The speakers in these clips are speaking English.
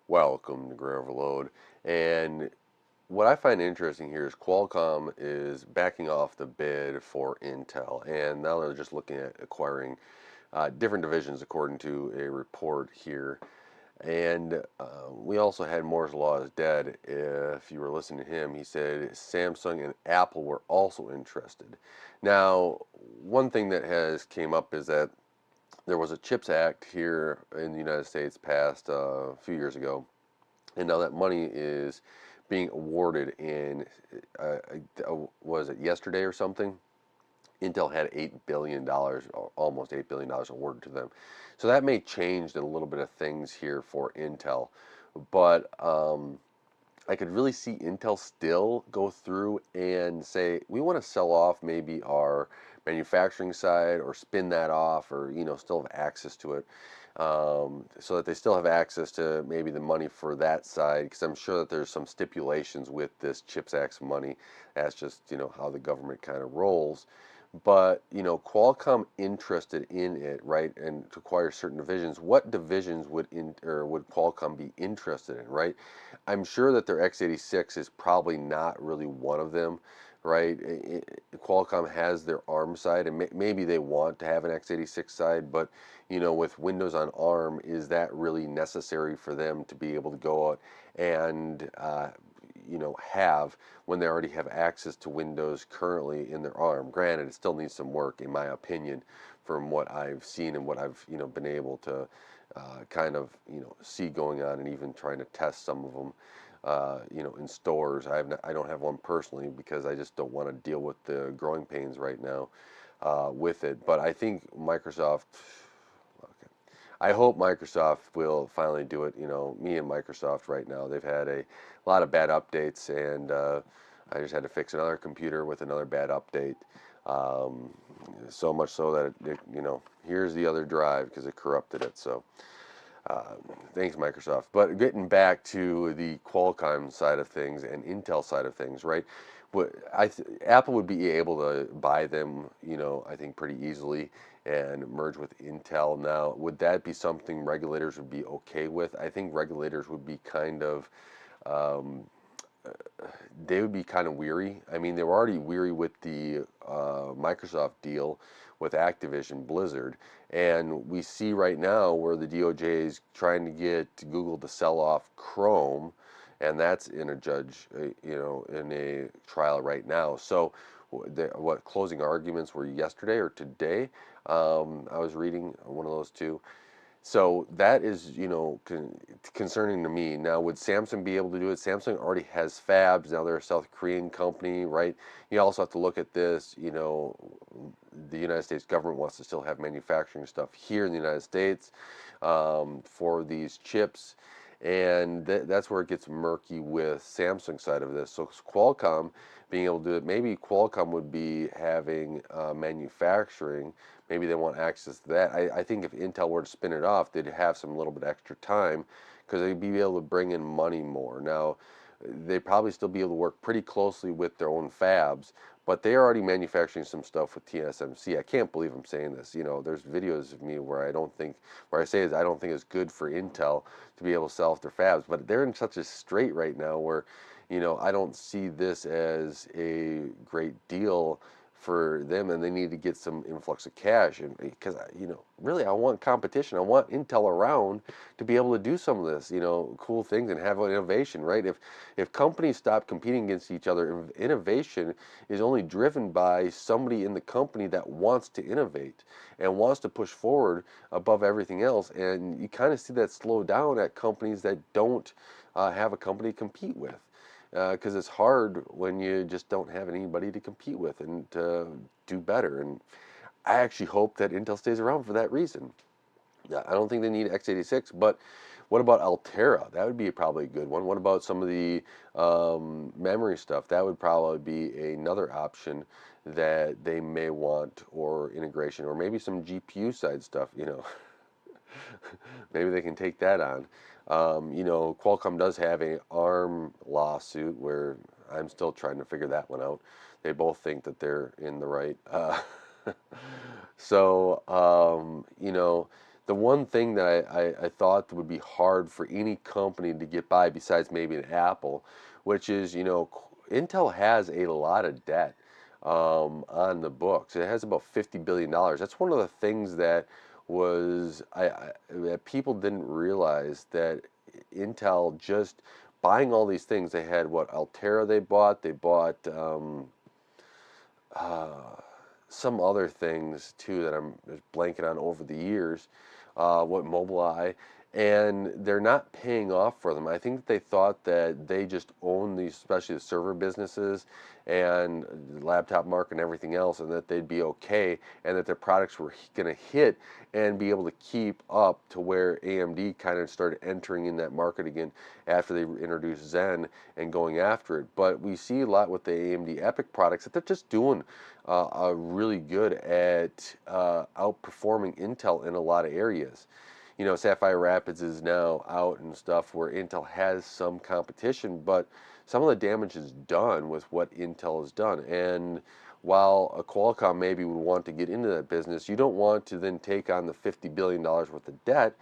Welcome to Gray Overload. And what I find interesting here is Qualcomm is backing off the bid for Intel, and now they're just looking at acquiring different divisions according to a report here. And we also had Moore's Law is dead. If you were listening to him, he said Samsung and Apple were also interested. Now, one thing that has came up is that there was a CHIPS Act here in the United States passed a few years ago, and now that money is being awarded in was it yesterday or something? Intel had $8 billion, almost $8 billion awarded to them. So that may change a little bit of things here for Intel, but I could really see Intel still go through and say we want to sell off maybe our manufacturing side or spin that off, or still have access to it, so that they still have access to maybe the money for that side, because I'm sure that there's some stipulations with this CHIPS Act money. That's just how the government kind of rolls. But Qualcomm interested in it, right, and to acquire certain divisions. What divisions would Qualcomm be interested in, right? I'm sure that their x86 is probably not really one of them, right? Qualcomm has their ARM side, and maybe they want to have an x86 side, but with Windows on ARM, is that really necessary for them to be able to go out and have when they already have access to Windows currently in their ARM? Granted, it still needs some work, in my opinion, from what I've seen and what I've been able to kind of see going on, and even trying to test some of them in stores. I don't have one personally because I just don't want to deal with the growing pains right now with it. But I think Microsoft. Okay. I hope Microsoft will finally do it. Me and Microsoft right now, they've had a lot of bad updates, and I just had to fix another computer with another bad update. Um, so much so that here's the other drive because it corrupted it. So uh, thanks, Microsoft. But getting back to the Qualcomm side of things and Intel side of things, right? Apple would be able to buy them, I think pretty easily and merge with Intel. Now, would that be something regulators would be okay with? I think regulators would be um, they would be kind of weary. I mean, they were already weary with the Microsoft deal with Activision Blizzard, and we see right now where the DOJ is trying to get Google to sell off Chrome, and that's in a in a trial right now. So, what closing arguments were yesterday or today? I was reading one of those two. So that is, concerning to me. Now, would Samsung be able to do it? Samsung already has fabs. Now they're a South Korean company, right? You also have to look at this, the United States government wants to still have manufacturing stuff here in the United States for these chips. And that's where it gets murky with Samsung side of this. So Qualcomm being able to do it, maybe Qualcomm would be having manufacturing. Maybe they want access to that. I think if Intel were to spin it off, they'd have some little bit extra time because they'd be able to bring in money more. Now, they'd probably still be able to work pretty closely with their own fabs, but they're already manufacturing some stuff with TSMC. I can't believe I'm saying this. There's videos of me where I say is I don't think it's good for Intel to be able to sell off their fabs, but they're in such a strait right now where, I don't see this as a great deal for them, and they need to get some influx of cash. And because really, I want competition. I want Intel around to be able to do some of this, cool things and have innovation, right? If companies stop competing against each other, innovation is only driven by somebody in the company that wants to innovate and wants to push forward above everything else. And you kind of see that slow down at companies that don't have a company to compete with, because it's hard when you just don't have anybody to compete with and to do better. And I actually hope that Intel stays around for that reason. I don't think they need x86, but what about Altera? That would be probably a good one. What about some of the memory stuff? That would probably be another option that they may want, or integration, or maybe some GPU side stuff. Maybe they can take that on. Qualcomm does have a ARM lawsuit where I'm still trying to figure that one out. They both think that they're in the right. So, the one thing that I thought would be hard for any company to get by besides maybe an Apple, which is, Intel has a lot of debt on the books. It has about $50 billion. That's one of the things that that people didn't realize, that Intel just buying all these things. They had what, Altera they bought uh, some other things too that I'm just blanking on over the years, what Mobileye, and they're not paying off for them. I think that they thought that they just own these, especially the server businesses and the laptop market and everything else, and that they'd be okay, and that their products were going to hit and be able to keep up to where AMD kind of started entering in that market again after they introduced Zen and going after it. But we see a lot with the AMD EPYC products that they're just doing are really good at outperforming Intel in a lot of areas. Sapphire Rapids is now out and stuff where Intel has some competition, but some of the damage is done with what Intel has done. And while a Qualcomm maybe would want to get into that business, you don't want to then take on the $50 billion worth of debt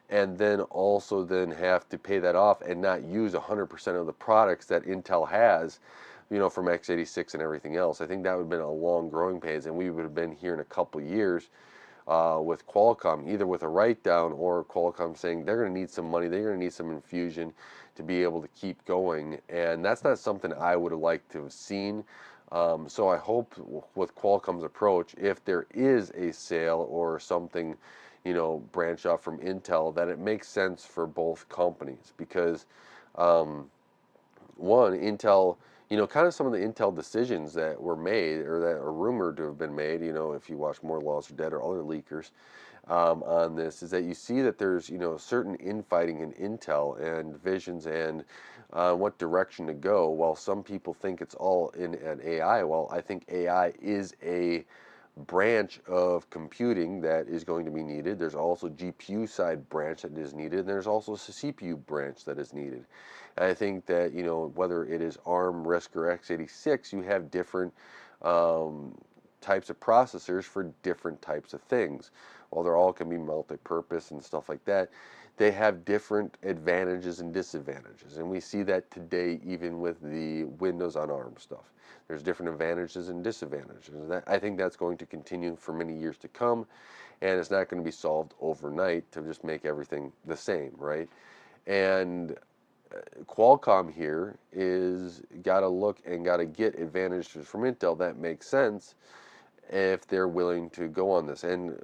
and then also then have to pay that off and not use 100% of the products that Intel has, from x86 and everything else. I think that would have been a long growing pains, and we would have been here in a couple of years with Qualcomm, either with a write down or Qualcomm saying they're going to need some money, they're going to need some infusion to be able to keep going. And that's not something I would have liked to have seen. So I hope with Qualcomm's approach, if there is a sale or something, branch off from Intel, that it makes sense for both companies because um, one, Intel, kind of some of the Intel decisions that were made or that are rumored to have been made, if you watch More Laws Are Dead or other leakers on this, is that you see that there's, certain infighting in Intel and visions and what direction to go. While some people think it's all in an AI, well, I think AI is a branch of computing that is going to be needed. There's also GPU side branch that is needed, and there's also a CPU branch that is needed. And I think that, whether it is ARM, RISC, or x86, you have different um, types of processors for different types of things. While they're all can be multi-purpose and stuff like that, they have different advantages and disadvantages. And we see that today even with the Windows on ARM stuff. There's different advantages and disadvantages. And I think that's going to continue for many years to come, and it's not going to be solved overnight to just make everything the same, right? And Qualcomm here is got to look and got to get advantages from Intel that make sense if they're willing to go on this. And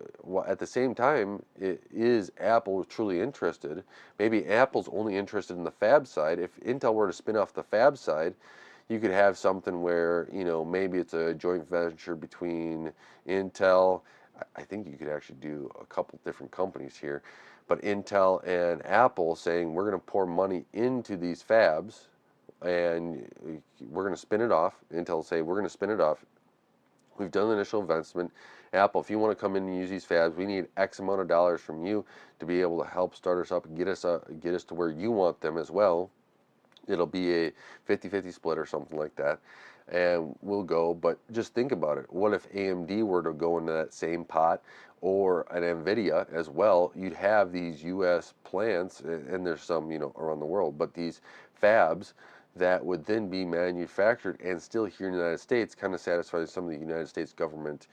at the same time, is Apple truly interested? Maybe Apple's only interested in the fab side. If Intel were to spin off the fab side, you could have something where, maybe it's a joint venture between Intel. I think you could actually do a couple different companies here, but Intel and Apple saying we're going to pour money into these fabs and we're going to spin it off. Intel will say we're going to spin it off. We've done the initial investment. Apple, if you want to come in and use these fabs, we need X amount of dollars from you to be able to help start us up and get us to where you want them as well. It'll be a 50-50 split or something like that, and we'll go. But just think about it. What if AMD were to go into that same pot, or an NVIDIA as well? You'd have these U.S. plants, and there's some, around the world, but these fabs that would then be manufactured and still here in the United States, kind of satisfy some of the United States government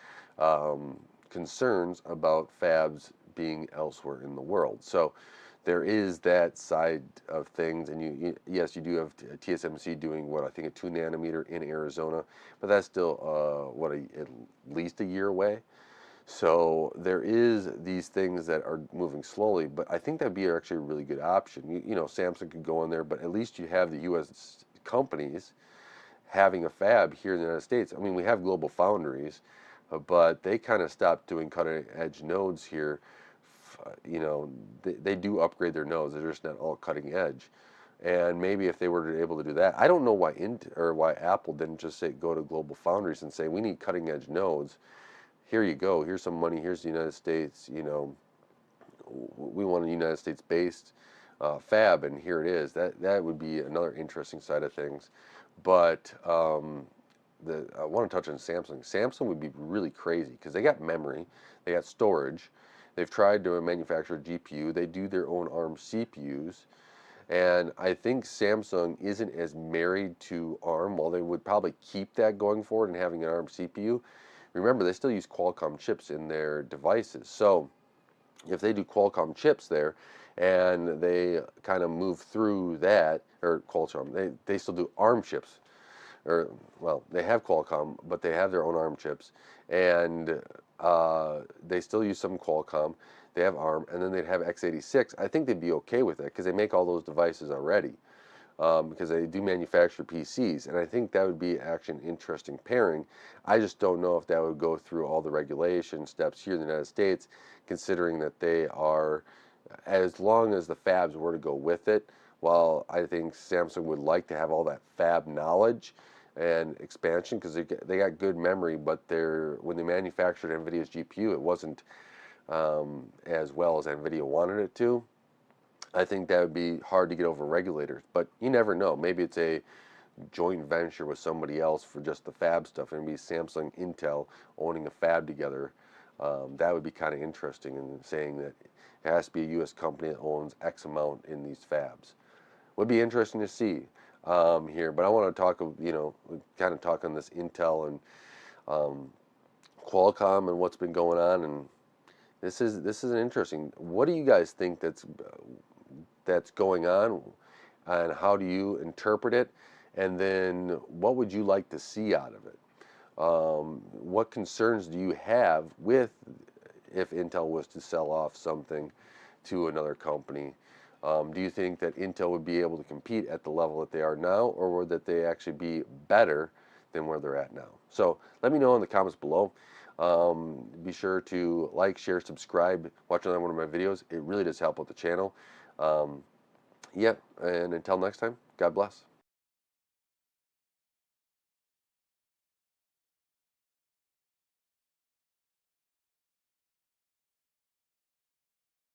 concerns about fabs being elsewhere in the world. So there is that side of things, and yes, you do have TSMC doing what, I think a 2 nanometer in Arizona, but that's still at least a year away. So there is these things that are moving slowly, but I think that'd be actually a really good option. Samsung could go in there, but at least you have the U.S. companies having a fab here in the United States. I mean, we have global foundries, but they kind of stopped doing cutting edge nodes here. They do upgrade their nodes. They're just not all cutting edge. And maybe if they were able to do that, I don't know why Apple didn't just say go to global foundries and say we need cutting edge nodes. Here you go. Here's some money. Here's the United States. We want a United States based fab, and here it is. That would be another interesting side of things. But I want to touch on Samsung. Samsung would be really crazy because they got memory, they got storage, They've tried to manufacture a GPU. They do their own ARM CPUs. And I think Samsung isn't as married to ARM. While they would probably keep that going forward and having an ARM CPU, remember they still use Qualcomm chips in their devices. So if they do Qualcomm chips there and they kind of move through that, or Qualcomm, they still do ARM chips. Or, well, they have Qualcomm, but they have their own ARM chips. And they still use some Qualcomm. They have ARM, and then they'd have x86. I think they'd be okay with that because they make all those devices already. Because they do manufacture PCs, and I think that would be actually an interesting pairing. I just don't know if that would go through all the regulation steps here in the United States, considering that they are, as long as the fabs were to go with it, while I think Samsung would like to have all that fab knowledge and expansion because they got good memory, but when they manufactured NVIDIA's GPU, it wasn't as well as NVIDIA wanted it to. I think that would be hard to get over regulators, but you never know. Maybe it's a joint venture with somebody else for just the fab stuff, and maybe Samsung, Intel owning a fab together. That would be kind of interesting in saying that it has to be a U.S. company that owns X amount in these fabs. Would be interesting to see here, but I want to talk, kind of talk on this Intel and um, Qualcomm and what's been going on, and this is an interesting. What do you guys think that's going on, and how do you interpret it? And then what would you like to see out of it? What concerns do you have with if Intel was to sell off something to another company? Do you think that Intel would be able to compete at the level that they are now, or would that they actually be better than where they're at now? So let me know in the comments below. Be sure to like, share, subscribe, watch another one of my videos. It really does help out the channel. Um, yeah, and until next time, God bless.